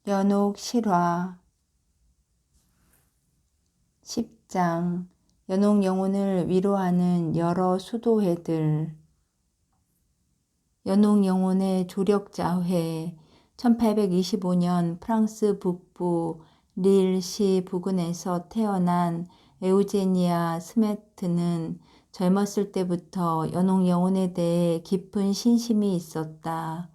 연옥 실화 10장 연옥 영혼을 위로하는 여러 수도회들. 연옥 영혼의 조력자회. 1825년 프랑스 북부 릴시 부근에서 태어난 에우제니아 스매트는 젊었을 때부터 연옥 영혼에 대해 깊은 신심이 있었다.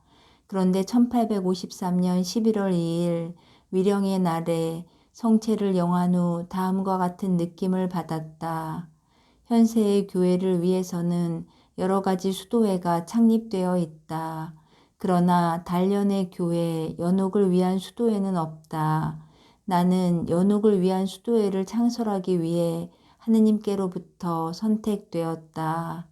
그런데 1853년 11월 2일 위령의 날에 성체를 영한 후 다음과 같은 느낌을 받았다. 현세의 교회를 위해서는 여러 가지 수도회가 창립되어 있다. 그러나 단련의 교회, 연옥을 위한 수도회는 없다. 나는 연옥을 위한 수도회를 창설하기 위해 하느님께로부터 선택되었다.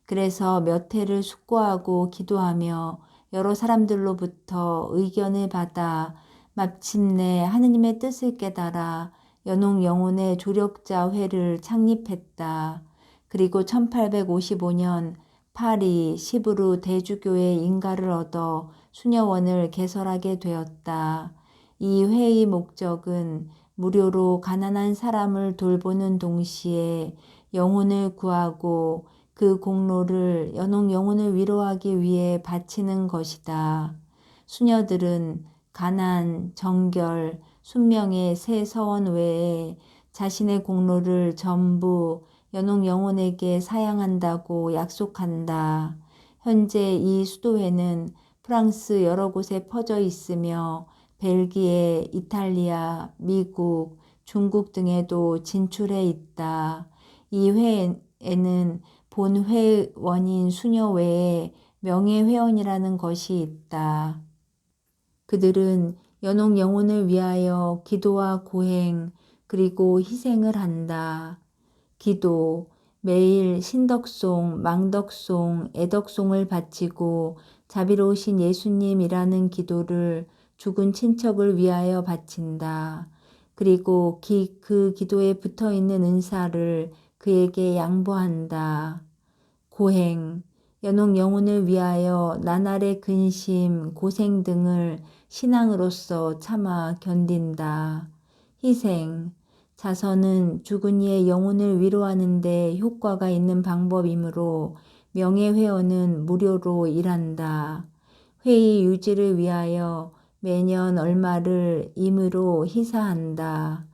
그래서 몇 해를 숙고하고 기도하며 여러 사람들로부터 의견을 받아 마침내 하느님의 뜻을 깨달아 연옥 영혼의 조력자 회를 창립했다. 그리고 1855년 파리 시브루 대주교의 인가를 얻어 수녀원을 개설하게 되었다. 이 회의 목적은 무료로 가난한 사람을 돌보는 동시에 영혼을 구하고 그 공로를 연옥 영혼을 위로하기 위해 바치는 것이다. 수녀들은 가난, 정결, 순명의 새 서원 외에 자신의 공로를 전부 연옥 영혼에게 사양한다고 약속한다. 현재 이 수도회는 프랑스 여러 곳에 퍼져 있으며 벨기에, 이탈리아, 미국, 중국 등에도 진출해 있다. 이 회에는 본 회원인 수녀 외에 명예회원이라는 것이 있다. 그들은 연옥 영혼을 위하여 기도와 고행 그리고 희생을 한다. 기도, 매일 신덕송, 망덕송, 애덕송을 바치고 자비로우신 예수님이라는 기도를 죽은 친척을 위하여 바친다. 그리고 그 기도에 붙어있는 은사를 그에게 양보한다. 고행, 연옥 영혼을 위하여 나날의 근심, 고생 등을 신앙으로서 참아 견딘다. 희생, 자선은 죽은 이의 영혼을 위로하는 데 효과가 있는 방법이므로 명예회원은 무료로 일한다. 회의 유지를 위하여 매년 얼마를 임의로 희사한다.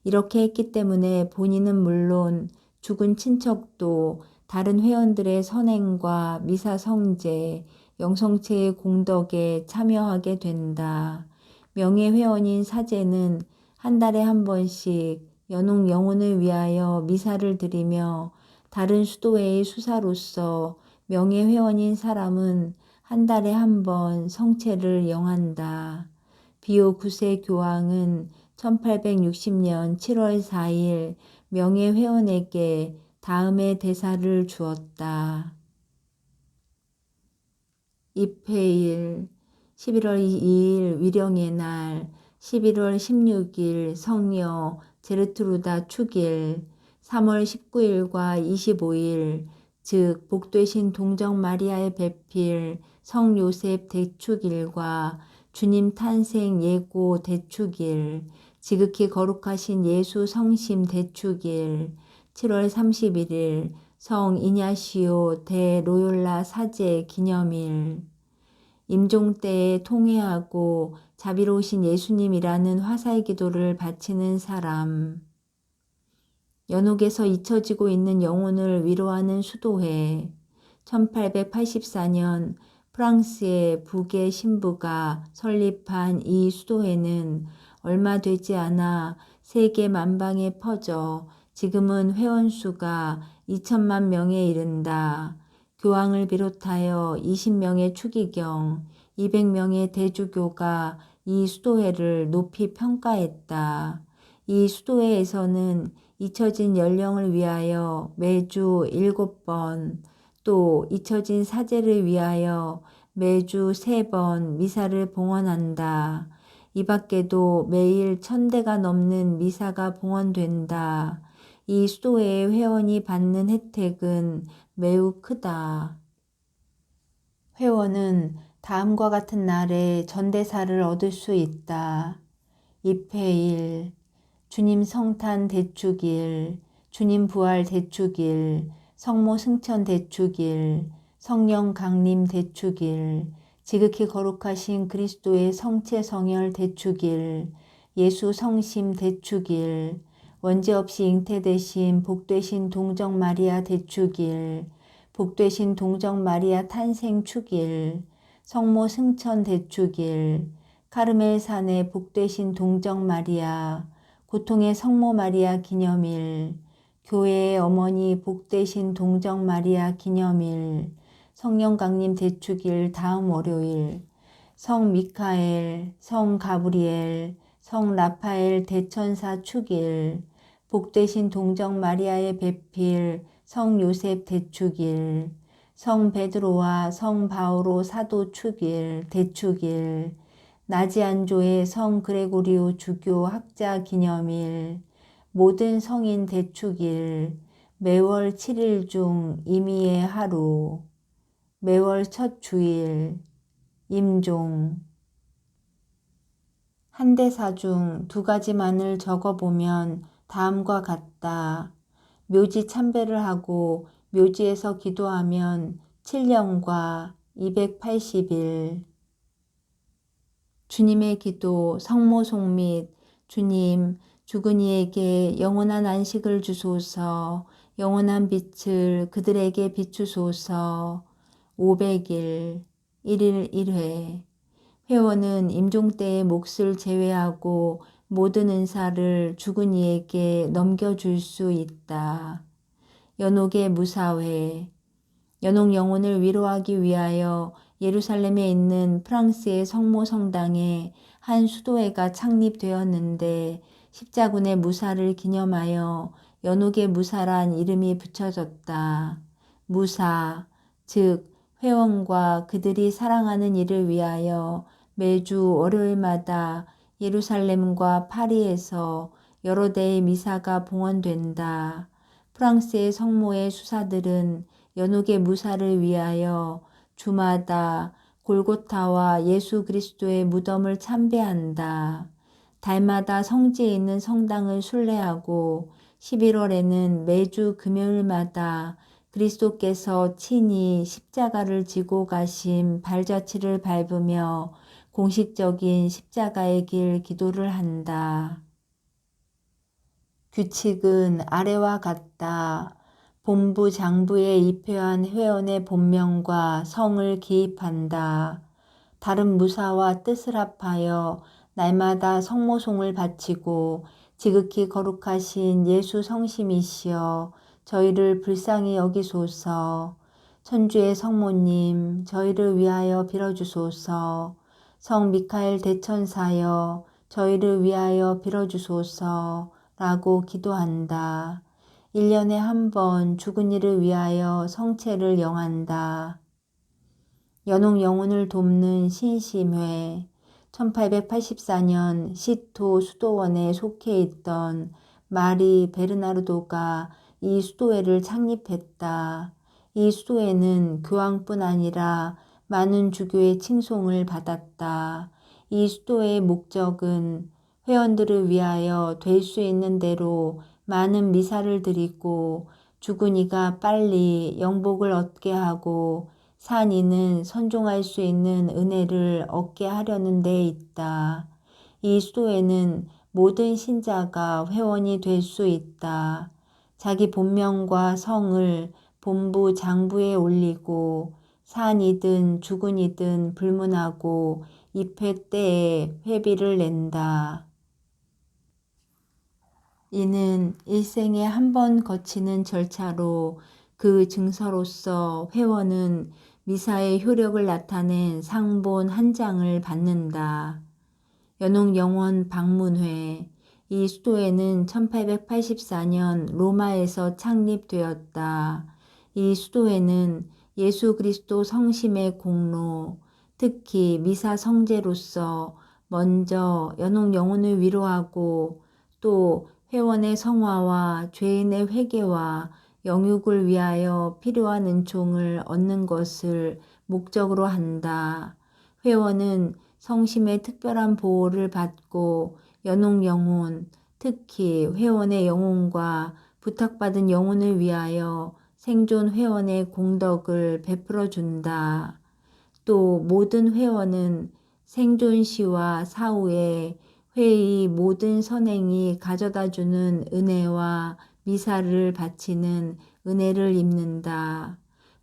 이렇게 했기 때문에 본인은 물론 죽은 친척도 다른 회원들의 선행과 미사 성제, 영성체의 공덕에 참여하게 된다. 명예회원인 사제는 한 달에 한 번씩 연옥 영혼을 위하여 미사를 드리며 다른 수도회의 수사로서 명예회원인 사람은 한 달에 한 번 성체를 영한다. 비오 9세 교황은 1860년 7월 4일 명예회원에게 다음의 대사를 주었다. 입회일 11월 2일 위령의 날 11월 16일 성녀 제르트루다 축일 3월 19일과 25일 즉 복되신 동정 마리아의 배필 성 요셉 대축일과 주님 탄생 예고 대축일 지극히 거룩하신 예수 성심 대축일 7월 31일 성 이냐시오 대 로욜라 사제 기념일 임종 때에 통회하고 자비로우신 예수님이라는 화살 기도를 바치는 사람 연옥에서 잊혀지고 있는 영혼을 위로하는 수도회 1884년 프랑스의 북의 신부가 설립한 이 수도회는 얼마 되지 않아 세계 만방에 퍼져 지금은 회원수가 2천만 명에 이른다. 교황을 비롯하여 20명의 추기경, 200명의 대주교가 이 수도회를 높이 평가했다. 이 수도회에서는 잊혀진 연령을 위하여 매주 7번, 또 잊혀진 사제를 위하여 매주 3번 미사를 봉헌한다. 이 밖에도 매일 1000대가 넘는 미사가 봉헌된다. 이 수도회의 회원이 받는 혜택은 매우 크다. 회원은 다음과 같은 날에 전대사를 얻을 수 있다. 입회일, 주님 성탄 대축일, 주님 부활 대축일, 성모 승천 대축일, 성령 강림 대축일, 지극히 거룩하신 그리스도의 성체 성혈 대축일, 예수 성심 대축일, 원죄 없이 잉태되신 복되신 동정 마리아 대축일, 복되신 동정 마리아 탄생 축일, 성모 승천 대축일, 카르멜 산의 복되신 동정 마리아, 고통의 성모 마리아 기념일, 교회의 어머니 복되신 동정 마리아 기념일, 성령 강림 대축일 다음 월요일, 성 미카엘, 성 가브리엘, 성 라파엘 대천사 축일, 복되신 동정 마리아의 배필, 성 요셉 대축일, 성 베드로와 성 바오로 사도 축일, 대축일, 나지안조의 성 그레고리오 주교 학자 기념일, 모든 성인 대축일, 매월 7일 중 임의의 하루, 매월 첫 주일, 임종. 한대사 중 두 가지만을 적어보면 다음과 같다. 묘지 참배를 하고 묘지에서 기도하면 7년과 280일. 주님의 기도 성모송 및 주님 죽은 이에게 영원한 안식을 주소서, 영원한 빛을 그들에게 비추소서. 500일 1일 1회. 회원은 임종 때의 몫을 제외하고 모든 은사를 죽은 이에게 넘겨줄 수 있다. 연옥의 무사회. 연옥 영혼을 위로하기 위하여 예루살렘에 있는 프랑스의 성모 성당에 한 수도회가 창립되었는데 십자군의 무사를 기념하여 연옥의 무사란 이름이 붙여졌다. 무사, 즉 회원과 그들이 사랑하는 이를 위하여 매주 월요일마다 예루살렘과 파리에서 여러 대의 미사가 봉헌된다. 프랑스의 성모의 수사들은 연옥의 무사를 위하여 주마다 골고타와 예수 그리스도의 무덤을 참배한다. 달마다 성지에 있는 성당을 순례하고 11월에는 매주 금요일마다 그리스도께서 친히 십자가를 지고 가신 발자취를 밟으며 공식적인 십자가의 길 기도를 한다. 규칙은 아래와 같다. 본부 장부에 입회한 회원의 본명과 성을 기입한다. 다른 무사와 뜻을 합하여 날마다 성모송을 바치고 지극히 거룩하신 예수 성심이시여 저희를 불쌍히 여기소서. 천주의 성모님 저희를 위하여 빌어주소서. 성 미카엘 대천사여 저희를 위하여 빌어주소서 라고 기도한다. 1년에 한 번 죽은 이를 위하여 성체를 영한다. 연옥 영혼을 돕는 신심회. 1884년 시토 수도원에 속해 있던 마리 베르나르도가 이 수도회를 창립했다. 이 수도회는 교황뿐 아니라 많은 주교의 칭송을 받았다. 이 수도회의 목적은 회원들을 위하여 될 수 있는 대로 많은 미사를 드리고 죽은 이가 빨리 영복을 얻게 하고 산 이는 선종할 수 있는 은혜를 얻게 하려는 데 있다. 이 수도에는 모든 신자가 회원이 될 수 있다. 자기 본명과 성을 본부 장부에 올리고 산이든 죽은 이든 불문하고 입회 때에 회비를 낸다. 이는 일생에 한 번 거치는 절차로 그 증서로서 회원은 미사의 효력을 나타낸 상본 한 장을 받는다. 연옥 영원 방문회. 이 수도회는 1884년 로마에서 창립되었다. 이 수도회는 예수 그리스도 성심의 공로, 특히 미사 성제로서 먼저 연옥 영혼을 위로하고 또 회원의 성화와 죄인의 회개와 영육을 위하여 필요한 은총을 얻는 것을 목적으로 한다. 회원은 성심의 특별한 보호를 받고 연옥 영혼, 특히 회원의 영혼과 부탁받은 영혼을 위하여 생존 회원의 공덕을 베풀어 준다. 또 모든 회원은 생존 시와 사후에 회의 모든 선행이 가져다주는 은혜와 미사를 바치는 은혜를 입는다.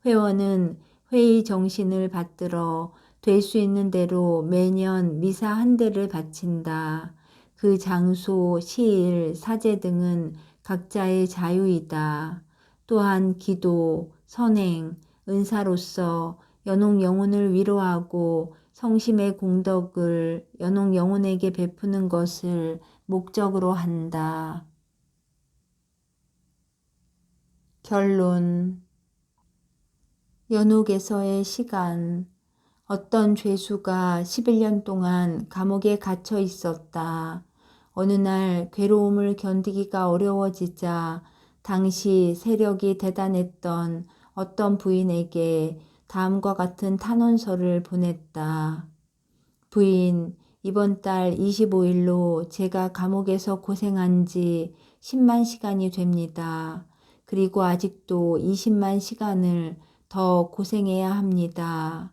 회원은 회의 정신을 받들어 될 수 있는 대로 매년 미사 한 대를 바친다. 그 장소, 시일, 사제 등은 각자의 자유이다. 또한 기도, 선행, 은사로서 연옥 영혼을 위로하고 성심의 공덕을 연옥 영혼에게 베푸는 것을 목적으로 한다. 결론. 연옥에서의 시간. 어떤 죄수가 11년 동안 감옥에 갇혀 있었다. 어느 날 괴로움을 견디기가 어려워지자 당시 세력이 대단했던 어떤 부인에게 다음과 같은 탄원서를 보냈다. 부인, 이번 달 25일로 제가 감옥에서 고생한 지 10만 시간이 됩니다. 그리고 아직도 20만 시간을 더 고생해야 합니다.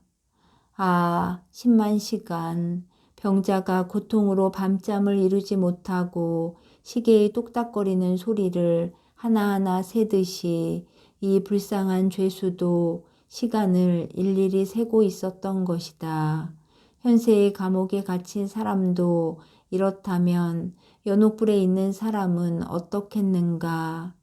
아, 10만 시간. 병자가 고통으로 밤잠을 이루지 못하고 시계의 똑딱거리는 소리를 하나하나 세듯이 이 불쌍한 죄수도 시간을 일일이 세고 있었던 것이다. 현세의 감옥에 갇힌 사람도 이렇다면 연옥불에 있는 사람은 어떻겠는가?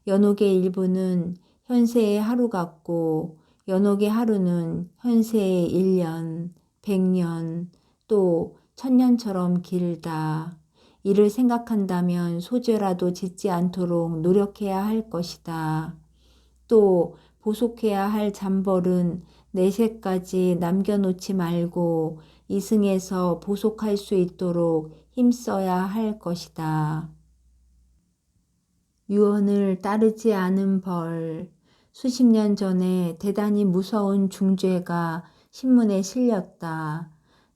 연옥의 일부는 현세의 하루 같고 연옥의 하루는 현세의 1년, 100년, 또 1000년처럼 길다. 이를 생각한다면 소죄라도 짓지 않도록 노력해야 할 것이다. 또 보속해야 할 잠벌은 내세까지 남겨놓지 말고 이승에서 보속할 수 있도록 힘써야 할 것이다. 유언을 따르지 않은 벌. 수십 년 전에 대단히 무서운 중죄가 신문에 실렸다.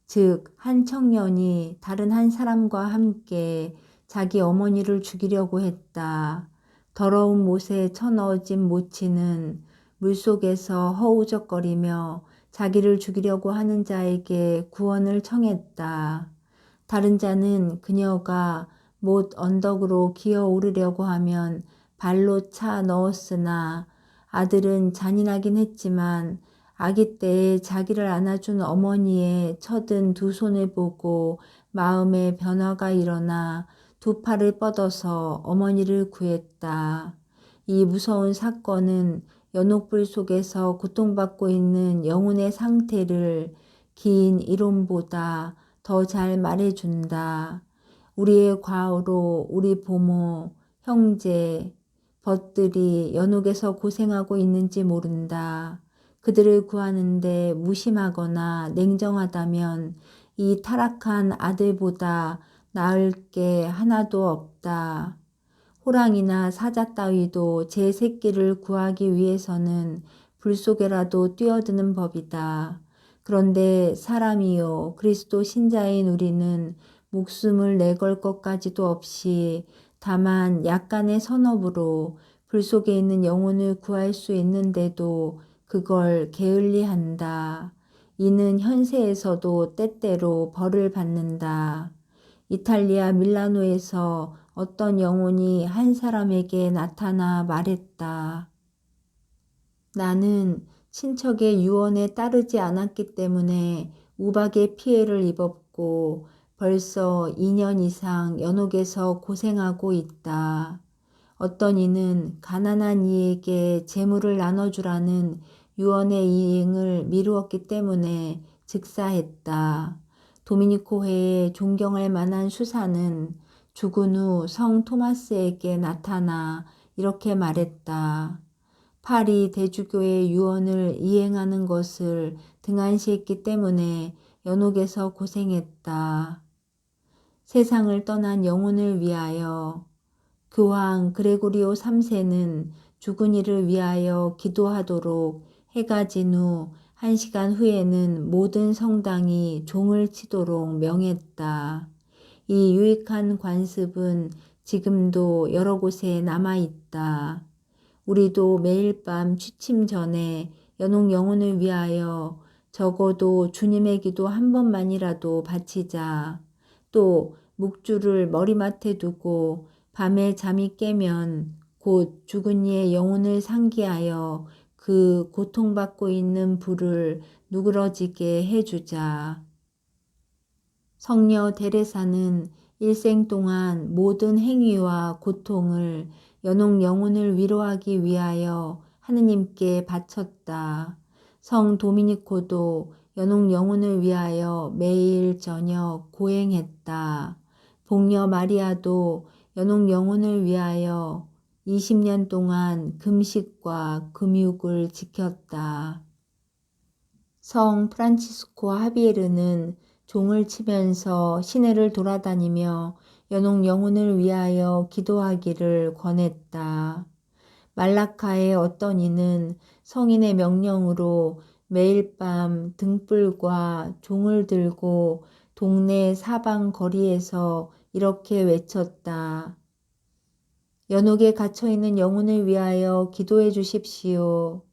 즉, 한 청년이 다른 한 사람과 함께 자기 어머니를 죽이려고 했다. 더러운 못에 쳐넣어진 모치는 물속에서 허우적거리며 자기를 죽이려고 하는 자에게 구원을 청했다. 다른 자는 그녀가 못 언덕으로 기어오르려고 하면 발로 차 넣었으나 아들은 잔인하긴 했지만 아기 때에 자기를 안아준 어머니의 처든 두 손을 보고 마음의 변화가 일어나 두 팔을 뻗어서 어머니를 구했다. 이 무서운 사건은 연옥불 속에서 고통받고 있는 영혼의 상태를 긴 이론보다 더 잘 말해준다. 우리의 과오로 우리 부모, 형제, 벗들이 연옥에서 고생하고 있는지 모른다. 그들을 구하는데 무심하거나 냉정하다면 이 타락한 아들보다 나을 게 하나도 없다. 호랑이나 사자 따위도 제 새끼를 구하기 위해서는 불 속에라도 뛰어드는 법이다. 그런데 사람이요 그리스도 신자인 우리는 목숨을 내걸 것까지도 없이 다만 약간의 선업으로 불 속에 있는 영혼을 구할 수 있는데도 그걸 게을리한다. 이는 현세에서도 때때로 벌을 받는다. 이탈리아 밀라노에서 어떤 영혼이 한 사람에게 나타나 말했다. 나는 친척의 유언에 따르지 않았기 때문에 우박의 피해를 입었고 벌써 2년 이상 연옥에서 고생하고 있다. 어떤 이는 가난한 이에게 재물을 나눠주라는 유언의 이행을 미루었기 때문에 즉사했다. 도미니코 회에 존경할 만한 수사는 죽은 후 성 토마스에게 나타나 이렇게 말했다. 파리 대주교의 유언을 이행하는 것을 등한시했기 때문에 연옥에서 고생했다. 세상을 떠난 영혼을 위하여. 교황 그레고리오 3세는 죽은 이를 위하여 기도하도록 해가 진 후 1시간 후에는 모든 성당이 종을 치도록 명했다. 이 유익한 관습은 지금도 여러 곳에 남아있다. 우리도 매일 밤 취침 전에 연옥 영혼을 위하여 적어도 주님의 기도 한 번만이라도 바치자. 또 묵주를 머리맡에 두고 밤에 잠이 깨면 곧 죽은 이의 영혼을 상기하여 그 고통받고 있는 불을 누그러지게 해주자. 성녀 데레사는 일생 동안 모든 행위와 고통을 연옥 영혼을 위로하기 위하여 하느님께 바쳤다. 성 도미니코도 연옥 영혼을 위하여 매일 저녁 고행했다. 복녀 마리아도 연옥 영혼을 위하여 20년 동안 금식과 금육을 지켰다. 성 프란치스코 하비에르는 종을 치면서 시내를 돌아다니며 연옥 영혼을 위하여 기도하기를 권했다. 말라카의 어떤 이는 성인의 명령으로 매일 밤 등불과 종을 들고 동네 사방 거리에서 이렇게 외쳤다. 연옥에 갇혀있는 영혼을 위하여 기도해 주십시오.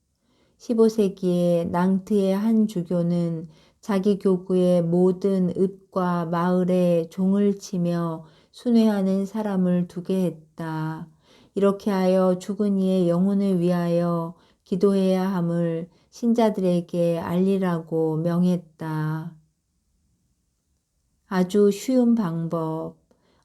15세기에 낭트의 한 주교는 자기 교구의 모든 읍과 마을에 종을 치며 순회하는 사람을 두게 했다. 이렇게 하여 죽은 이의 영혼을 위하여 기도해야 함을 신자들에게 알리라고 명했다. 아주 쉬운 방법.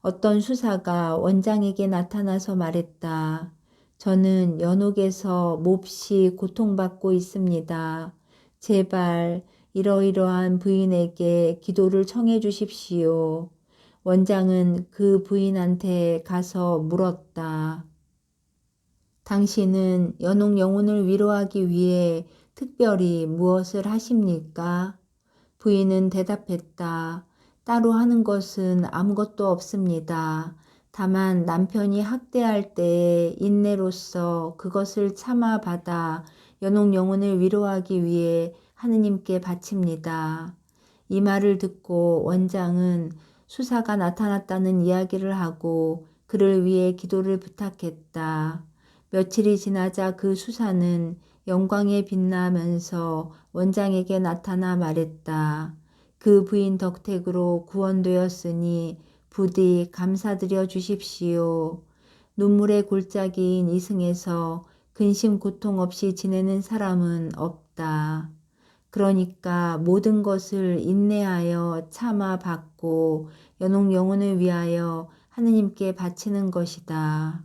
어떤 수사가 원장에게 나타나서 말했다. 저는 연옥에서 몹시 고통받고 있습니다. 제발 이러이러한 부인에게 기도를 청해 주십시오. 원장은 그 부인한테 가서 물었다. 당신은 연옥 영혼을 위로하기 위해 특별히 무엇을 하십니까? 부인은 대답했다. 따로 하는 것은 아무것도 없습니다. 다만 남편이 학대할 때에 인내로써 그것을 참아받아 연옥 영혼을 위로하기 위해 하느님께 바칩니다. 이 말을 듣고 원장은 수사가 나타났다는 이야기를 하고 그를 위해 기도를 부탁했다. 며칠이 지나자 그 수사는 영광에 빛나면서 원장에게 나타나 말했다. 그 부인 덕택으로 구원되었으니 부디 감사드려 주십시오. 눈물의 골짜기인 이승에서 근심 고통 없이 지내는 사람은 없다. 그러니까 모든 것을 인내하여 참아 받고 연옥 영혼을 위하여 하느님께 바치는 것이다.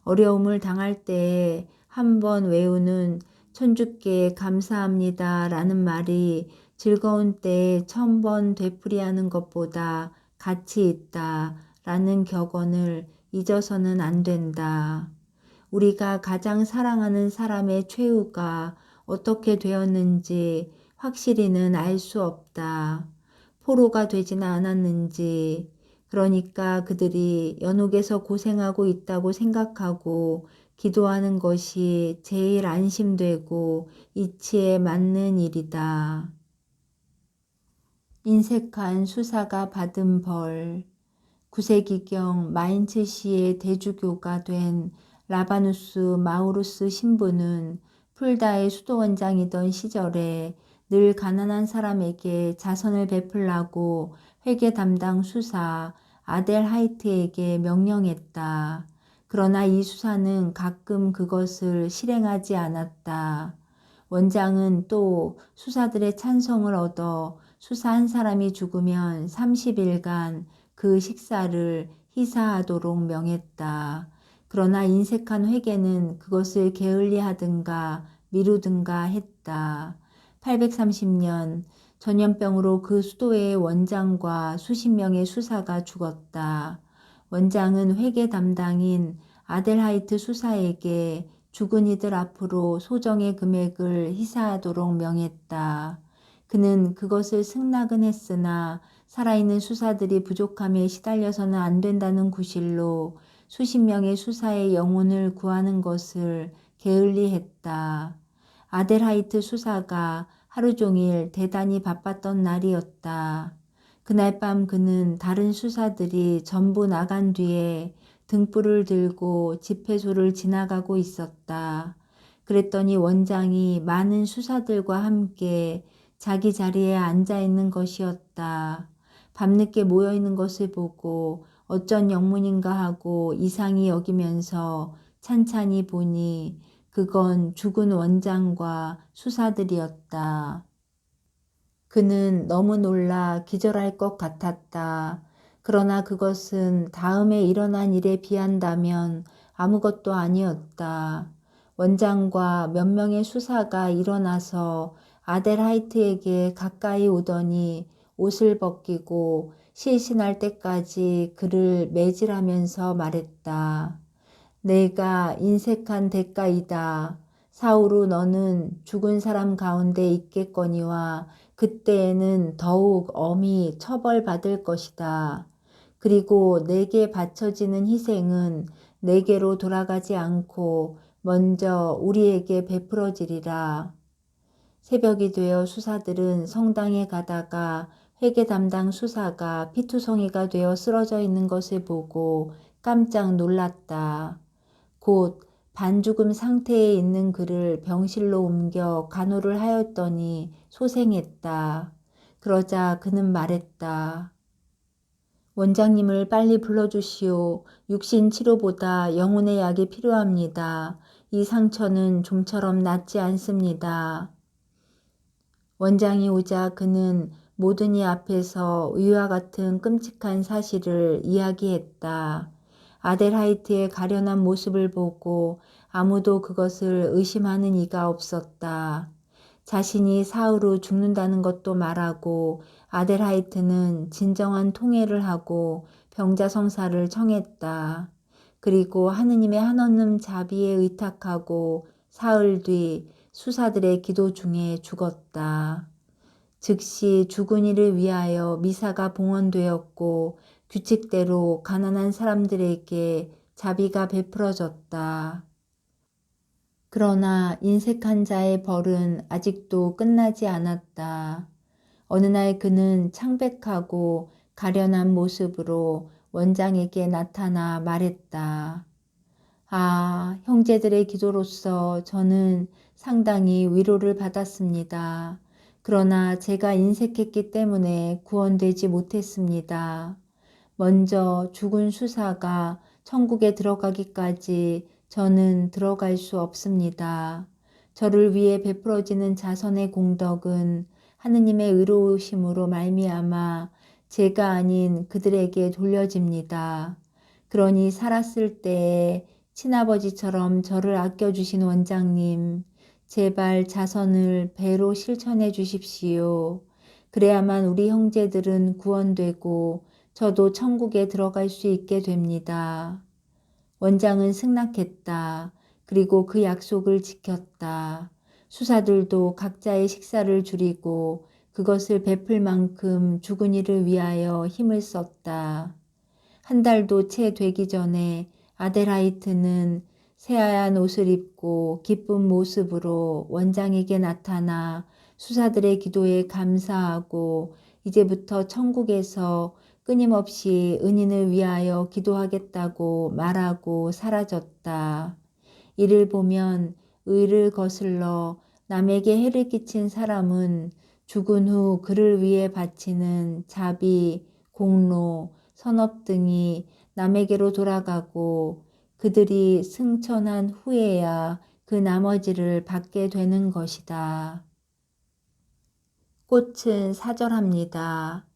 어려움을 당할 때에 한 번 외우는 천주께 감사합니다 라는 말이 즐거운 때에 1000번 되풀이하는 것보다 가치 있다 라는 격언을 잊어서는 안 된다. 우리가 가장 사랑하는 사람의 최후가 어떻게 되었는지 확실히는 알 수 없다. 포로가 되지는 않았는지, 그러니까 그들이 연옥에서 고생하고 있다고 생각하고 기도하는 것이 제일 안심되고 이치에 맞는 일이다. 인색한 수사가 받은 벌. 9세기경 마인츠시의 대주교가 된 라바누스 마우루스 신부는 풀다의 수도원장이던 시절에 늘 가난한 사람에게 자선을 베풀라고 회계 담당 수사 아델 하이트에게 명령했다. 그러나 이 수사는 가끔 그것을 실행하지 않았다. 원장은 또 수사들의 찬성을 얻어 수사 한 사람이 죽으면 30일간 그 식사를 희사하도록 명했다. 그러나 인색한 회계는 그것을 게을리하든가 미루든가 했다. 830년 전염병으로 그 수도의 원장과 수십 명의 수사가 죽었다. 원장은 회계 담당인 아델하이트 수사에게 죽은 이들 앞으로 소정의 금액을 희사하도록 명했다. 그는 그것을 승낙은 했으나 살아있는 수사들이 부족함에 시달려서는 안 된다는 구실로 수십 명의 수사의 영혼을 구하는 것을 게을리했다. 아델하이트 수사가 하루 종일 대단히 바빴던 날이었다. 그날 밤 그는 다른 수사들이 전부 나간 뒤에 등불을 들고 집회소를 지나가고 있었다. 그랬더니 원장이 많은 수사들과 함께 자기 자리에 앉아 있는 것이었다. 밤늦게 모여 있는 것을 보고 어쩐 영문인가 하고 이상히 여기면서 찬찬히 보니 그건 죽은 원장과 수사들이었다. 그는 너무 놀라 기절할 것 같았다. 그러나 그것은 다음에 일어난 일에 비한다면 아무것도 아니었다. 원장과 몇 명의 수사가 일어나서 아델하이트에게 가까이 오더니 옷을 벗기고 실신할 때까지 그를 매질하면서 말했다. 내가 인색한 대가이다. 사후로 너는 죽은 사람 가운데 있겠거니와 그때에는 더욱 엄히 처벌받을 것이다. 그리고 내게 바쳐지는 희생은 내게로 돌아가지 않고 먼저 우리에게 베풀어지리라. 새벽이 되어 수사들은 성당에 가다가 회계 담당 수사가 피투성이가 되어 쓰러져 있는 것을 보고 깜짝 놀랐다. 곧 반죽음 상태에 있는 그를 병실로 옮겨 간호를 하였더니 소생했다. 그러자 그는 말했다. 원장님을 빨리 불러주시오. 육신 치료보다 영혼의 약이 필요합니다. 이 상처는 좀처럼 낫지 않습니다. 원장이 오자 그는 모든 이 앞에서 위와 같은 끔찍한 사실을 이야기했다. 아델하이트의 가련한 모습을 보고 아무도 그것을 의심하는 이가 없었다. 자신이 사흘 후 죽는다는 것도 말하고 아델하이트는 진정한 통회를 하고 병자성사를 청했다. 그리고 하느님의 한없는 자비에 의탁하고 사흘 뒤 수사들의 기도 중에 죽었다. 즉시 죽은 이를 위하여 미사가 봉헌되었고 규칙대로 가난한 사람들에게 자비가 베풀어졌다. 그러나 인색한 자의 벌은 아직도 끝나지 않았다. 어느 날 그는 창백하고 가련한 모습으로 원장에게 나타나 말했다. 아, 형제들의 기도로서 저는 상당히 위로를 받았습니다. 그러나 제가 인색했기 때문에 구원되지 못했습니다. 먼저 죽은 수사가 천국에 들어가기까지 저는 들어갈 수 없습니다. 저를 위해 베풀어지는 자선의 공덕은 하느님의 의로우심으로 말미암아 제가 아닌 그들에게 돌려집니다. 그러니 살았을 때에 친아버지처럼 저를 아껴주신 원장님, 제발 자선을 배로 실천해 주십시오. 그래야만 우리 형제들은 구원되고 저도 천국에 들어갈 수 있게 됩니다. 원장은 승낙했다. 그리고 그 약속을 지켰다. 수사들도 각자의 식사를 줄이고 그것을 베풀 만큼 죽은 이를 위하여 힘을 썼다. 한 달도 채 되기 전에 아델하이트는 새하얀 옷을 입고 기쁜 모습으로 원장에게 나타나 수사들의 기도에 감사하고 이제부터 천국에서 끊임없이 은인을 위하여 기도하겠다고 말하고 사라졌다. 이를 보면 의를 거슬러 남에게 해를 끼친 사람은 죽은 후 그를 위해 바치는 자비, 공로, 선업 등이 남에게로 돌아가고 그들이 승천한 후에야 그 나머지를 받게 되는 것이다. 꽃은 사절합니다.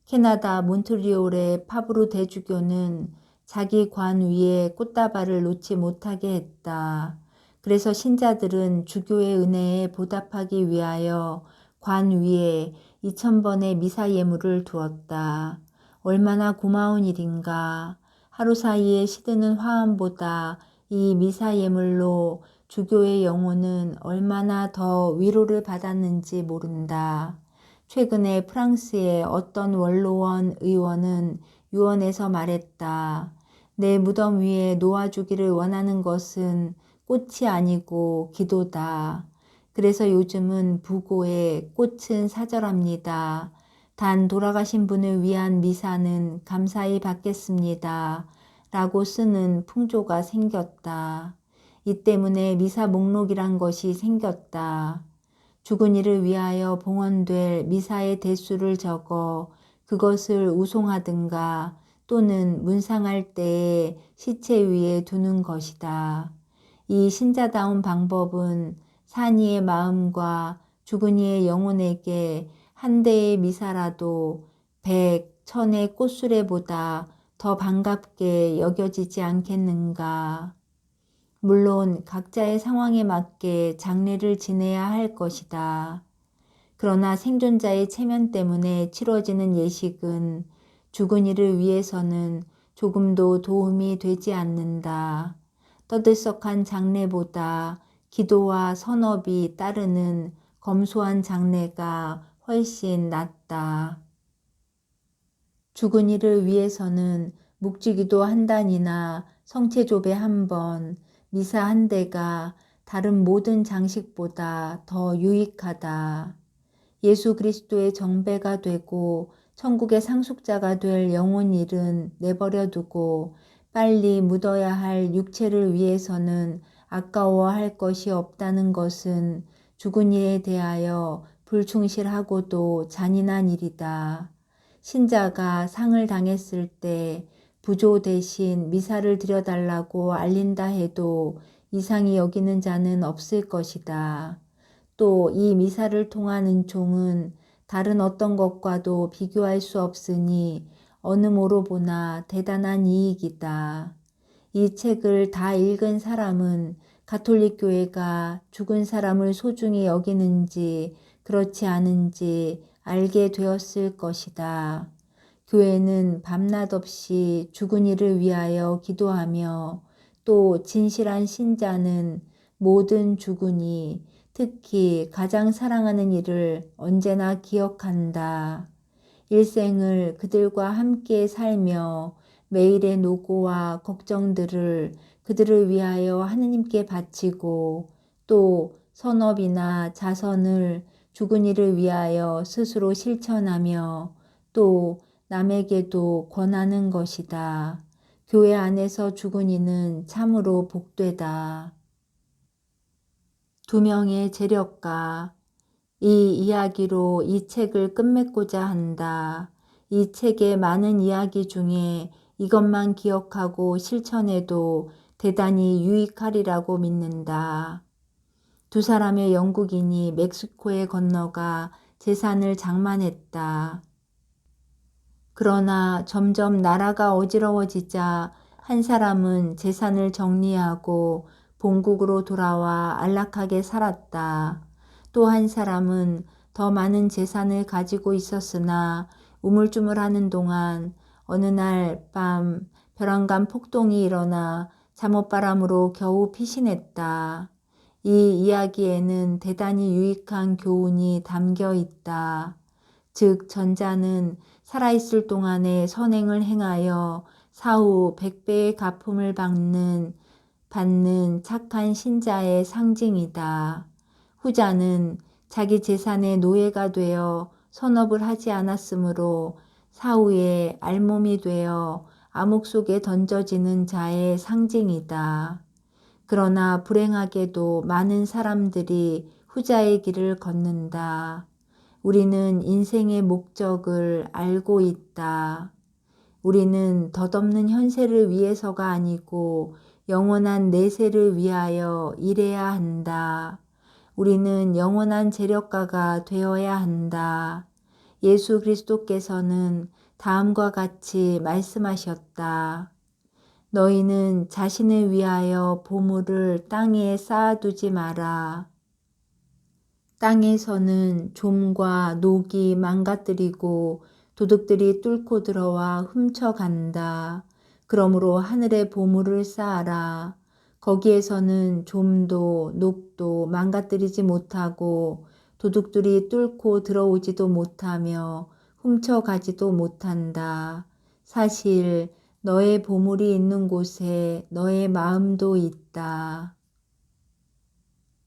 캐나다 몬트리올의 파브르 대주교는 자기 관 위에 꽃다발을 놓지 못하게 했다. 그래서 신자들은 주교의 은혜에 보답하기 위하여 관 위에 2000번의 미사 예물을 두었다. 얼마나 고마운 일인가. 하루 사이에 시드는 화환보다 이 미사 예물로 주교의 영혼은 얼마나 더 위로를 받았는지 모른다. 최근에 프랑스의 어떤 원로원 의원은 유언에서 말했다. 내 무덤 위에 놓아주기를 원하는 것은 꽃이 아니고 기도다. 그래서 요즘은 부고에 꽃은 사절합니다. 단 돌아가신 분을 위한 미사는 감사히 받겠습니다. 라고 쓰는 풍조가 생겼다. 이 때문에 미사 목록이란 것이 생겼다. 죽은 이를 위하여 봉헌될 미사의 대수를 적어 그것을 우송하든가 또는 문상할 때에 시체 위에 두는 것이다. 이 신자다운 방법은 산이의 마음과 죽은 이의 영혼에게 한 대의 미사라도 100,000의 꽃수레보다 더 반갑게 여겨지지 않겠는가. 물론 각자의 상황에 맞게 장례를 지내야 할 것이다. 그러나 생존자의 체면 때문에 치러지는 예식은 죽은 이를 위해서는 조금도 도움이 되지 않는다. 떠들썩한 장례보다 기도와 선업이 따르는 검소한 장례가 훨씬 낫다. 죽은 이를 위해서는 묵주기도 한 단이나 성체조배 한 번, 미사 한 대가 다른 모든 장식보다 더 유익하다. 예수 그리스도의 정배가 되고 천국의 상속자가 될 영혼 일은 내버려 두고 빨리 묻어야 할 육체를 위해서는 아까워할 것이 없다는 것은 죽은 이에 대하여 불충실하고도 잔인한 일이다. 신자가 상을 당했을 때 부조 대신 미사를 드려달라고 알린다 해도 이상히 여기는 자는 없을 것이다. 또 이 미사를 통한 은총은 다른 어떤 것과도 비교할 수 없으니 어느 모로 보나 대단한 이익이다. 이 책을 다 읽은 사람은 가톨릭 교회가 죽은 사람을 소중히 여기는지 그렇지 않은지 알게 되었을 것이다. 교회는 밤낮 없이 죽은 이를 위하여 기도하며 또 진실한 신자는 모든 죽은 이, 특히 가장 사랑하는 이를 언제나 기억한다. 일생을 그들과 함께 살며 매일의 노고와 걱정들을 그들을 위하여 하느님께 바치고 또 선업이나 자선을 죽은 이를 위하여 스스로 실천하며 또 남에게도 권하는 것이다. 교회 안에서 죽은 이는 참으로 복되다. 두 명의 재력가. 이 이야기로 이 책을 끝맺고자 한다. 이 책의 많은 이야기 중에 이것만 기억하고 실천해도 대단히 유익하리라고 믿는다. 두 사람의 영국인이 멕시코에 건너가 재산을 장만했다. 그러나 점점 나라가 어지러워지자 한 사람은 재산을 정리하고 본국으로 돌아와 안락하게 살았다. 또 한 사람은 더 많은 재산을 가지고 있었으나 우물쭈물하는 동안 어느 날 밤 벼랑간 폭동이 일어나 잠옷바람으로 겨우 피신했다. 이 이야기에는 대단히 유익한 교훈이 담겨 있다. 즉 전자는 살아있을 동안에 선행을 행하여 사후 100배의 갚음을 받는 착한 신자의 상징이다. 후자는 자기 재산의 노예가 되어 선업을 하지 않았으므로 사후에 알몸이 되어 암흑 속에 던져지는 자의 상징이다. 그러나 불행하게도 많은 사람들이 후자의 길을 걷는다. 우리는 인생의 목적을 알고 있다. 우리는 덧없는 현세를 위해서가 아니고 영원한 내세를 위하여 일해야 한다. 우리는 영원한 재력가가 되어야 한다. 예수 그리스도께서는 다음과 같이 말씀하셨다. 너희는 자신을 위하여 보물을 땅에 쌓아두지 마라. 땅에서는 좀과 녹이 망가뜨리고 도둑들이 뚫고 들어와 훔쳐간다. 그러므로 하늘에 보물을 쌓아라. 거기에서는 좀도 녹도 망가뜨리지 못하고 도둑들이 뚫고 들어오지도 못하며 훔쳐가지도 못한다. 사실 너의 보물이 있는 곳에 너의 마음도 있다.